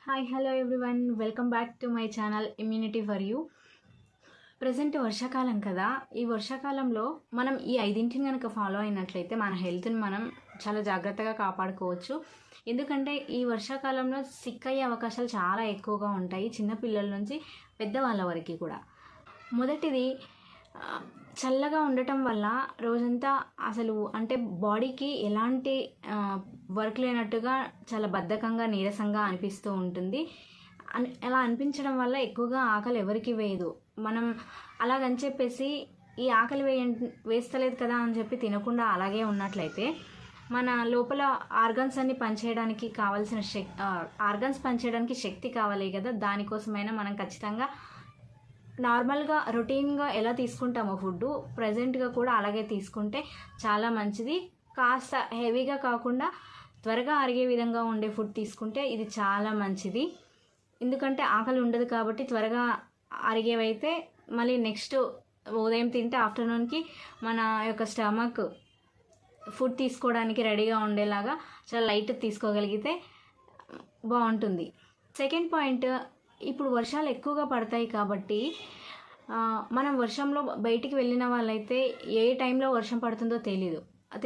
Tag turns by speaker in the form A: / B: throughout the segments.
A: Hi hello everyone, welcome back to my channel immunity for you. Present వర్షాకాలం కదా. ఈ వర్షాకాలంలో మనం ఈ ఐదింటిని కనుక ఫాలో అయినట్లయితే మన హెల్త్ని మనం చాలా జాగ్రత్తగా కాపాడుకోవచ్చు. ఎందుకంటే ఈ వర్షాకాలంలో సిక్ అయ్యే అవకాశాలు చాలా ఎక్కువగా ఉంటాయి, చిన్నపిల్లల నుంచి పెద్దవాళ్ళ వరకు కూడా. మొదటిది, చల్లగా ఉండటం వల్ల రోజంతా అసలు అంటే బాడీకి ఎలాంటి వర్క్ లేనట్టుగా చాలా బద్ధకంగా నీరసంగా అనిపిస్తూ ఉంటుంది. అలా అనిపించడం వల్ల ఎక్కువగా ఆకలి ఎవరికి వేయదు. మనం అలాగని చెప్పేసి ఈ ఆకలి వేస్తలేదు కదా అని చెప్పి తినకుండా అలాగే ఉన్నట్లయితే మన లోపల ఆర్గన్స్ అన్ని పనిచేయడానికి కావాల్సిన ఆర్గన్స్ పనిచేయడానికి శక్తి కావాలి కదా. దానికోసమైనా మనం ఖచ్చితంగా నార్మల్గా రొటీన్గా ఎలా తీసుకుంటామో ఫుడ్ ప్రజెంట్గా కూడా అలాగే తీసుకుంటే చాలా మంచిది. కాస్త హెవీగా కాకుండా త్వరగా అరిగే విధంగా ఉండే ఫుడ్ తీసుకుంటే ఇది చాలా మంచిది. ఎందుకంటే ఆకలి ఉండదు కాబట్టి త్వరగా అరిగేవైతే మళ్ళీ నెక్స్ట్ ఉదయం తింటే ఆఫ్టర్నూన్కి మన యొక్క స్టమక్ ఫుడ్ తీసుకోవడానికి రెడీగా ఉండేలాగా చాలా లైట్ తీసుకోగలిగితే బాగుంటుంది. సెకండ్ పాయింట్, ఇప్పుడు వర్షాలు ఎక్కువగా పడతాయి కాబట్టి మనం వర్షంలో బయటికి వెళ్ళిన వాళ్ళైతే ఏ టైంలో వర్షం పడుతుందో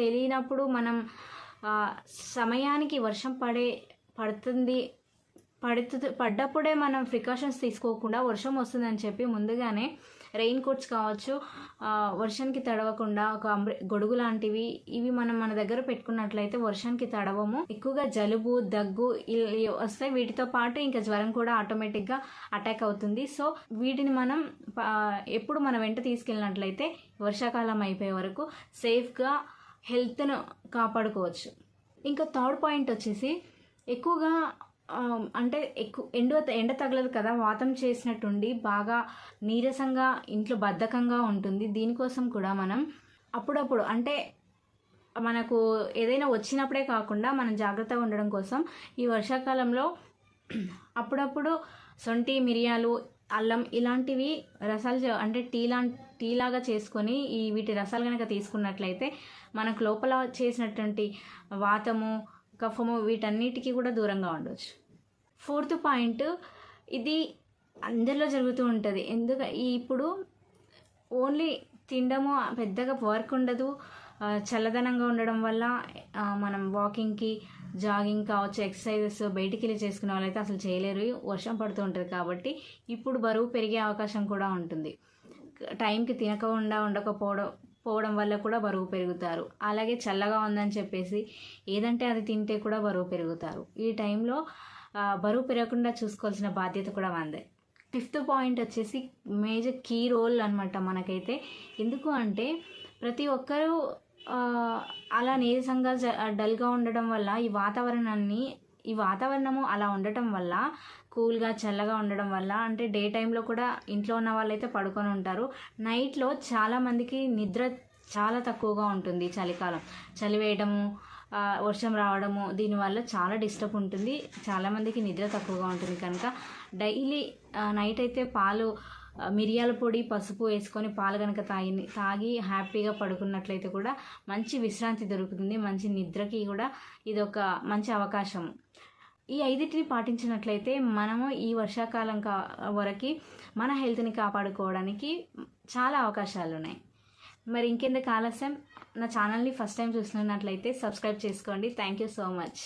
A: తెలియనప్పుడు మనం సమయానికి వర్షం పడ్డప్పుడే మనం ప్రికాషన్స్ తీసుకోకుండా వర్షం వస్తుందని చెప్పి ముందుగానే రెయిన్ కోట్స్ కావచ్చు, వర్షానికి తడవకుండా ఒక గొడుగు లాంటివి ఇవి మనం మన దగ్గర పెట్టుకున్నట్లయితే వర్షానికి తడవము. ఎక్కువగా జలుబు దగ్గు వస్తాయి. వీటితో పాటు ఇంకా జ్వరం కూడా ఆటోమేటిక్గా అటాక్ అవుతుంది. సో వీటిని మనం ఎప్పుడు మన వెంట తీసుకెళ్ళినట్లయితే వర్షాకాలం అయిపోయే వరకు సేఫ్గా హెల్త్ను కాపాడుకోవచ్చు. ఇంకా థర్డ్ పాయింట్ వచ్చేసి, ఎక్కువగా అంటే ఎండ తగలదు కదా, వాతం చేసినట్టుండి బాగా నీరసంగా ఇంట్లో బద్ధకంగా ఉంటుంది. దీనికోసం కూడా మనం అప్పుడప్పుడు అంటే మనకు ఏదైనా వచ్చినప్పుడే కాకుండా మనం జాగ్రత్తగా ఉండడం కోసం ఈ వర్షాకాలంలో అప్పుడప్పుడు శొంఠి, మిరియాలు, అల్లం ఇలాంటివి రసాలు అంటే టీ లాగా చేసుకొని వీటి రసాలు కనుక తీసుకున్నట్లయితే మనకు లోపల చేసినటువంటి వాతము, కఫము వీటన్నిటికీ కూడా దూరంగా ఉండవచ్చు. ఫోర్త్ పాయింట్, ఇది అందరిలో జరుగుతూ ఉంటుంది. ఇప్పుడు ఓన్లీ తినడము, పెద్దగా వర్క్ ఉండదు. చల్లదనంగా ఉండడం వల్ల మనం వాకింగ్కి, జాగింగ్ కావచ్చు, ఎక్సర్సైజెస్ బయటికి వెళ్ళి చేసుకునే వాళ్ళైతే అసలు చేయలేరు, వర్షం పడుతూ ఉంటుంది కాబట్టి. ఇప్పుడు బరువు పెరిగే అవకాశం కూడా ఉంటుంది. టైంకి తినకుండా ఉండకపోవడం వల్ల కూడా బరువు పెరుగుతారు. అలాగే చల్లగా ఉందని చెప్పేసి ఏదంటే అది తింటే కూడా బరువు పెరుగుతారు. ఈ టైంలో బరువు పెరగకుండా చూసుకోవాల్సిన బాధ్యత కూడా మనదే. ఫిఫ్త్ పాయింట్ వచ్చేసి మేజర్ కీ రోల్ అనమాట మనకైతే. ఎందుకు అంటే ప్రతి ఒక్కరూ అలా నీరసంగా డల్గా ఉండడం వల్ల ఈ వాతావరణము అలా ఉండటం వల్ల, కూల్గా చల్లగా ఉండడం వల్ల, అంటే డే టైంలో కూడా ఇంట్లో ఉన్న వాళ్ళైతే పడుకొని ఉంటారు. నైట్లో చాలామందికి నిద్ర చాలా తక్కువగా ఉంటుంది. చలికాలం చలి వేయడము, వర్షం రావడము, దీనివల్ల చాలా డిస్టర్బ్ ఉంటుంది. చాలామందికి నిద్ర తక్కువగా ఉంటుంది కనుక డైలీ నైట్ అయితే పాలు, మిరియాల పొడి, పసుపు వేసుకొని పాలు కనుక తాగి హ్యాపీగా పడుకున్నట్లయితే కూడా మంచి విశ్రాంతి దొరుకుతుంది. మంచి నిద్రకి కూడా ఇదొక మంచి అవకాశం. ఈ 5టిని పాటించినట్లయితే మనము ఈ వర్షాకాలం వరకు మన హెల్త్ని కాపాడుకోవడానికి చాలా అవకాశాలు ఉన్నాయి. మరి ఇంకెందుకు ఆలస్యం, నా ఛానల్ని ఫస్ట్ టైం చూస్తున్నట్లయితే సబ్స్క్రైబ్ చేసుకోండి. Thank you so much.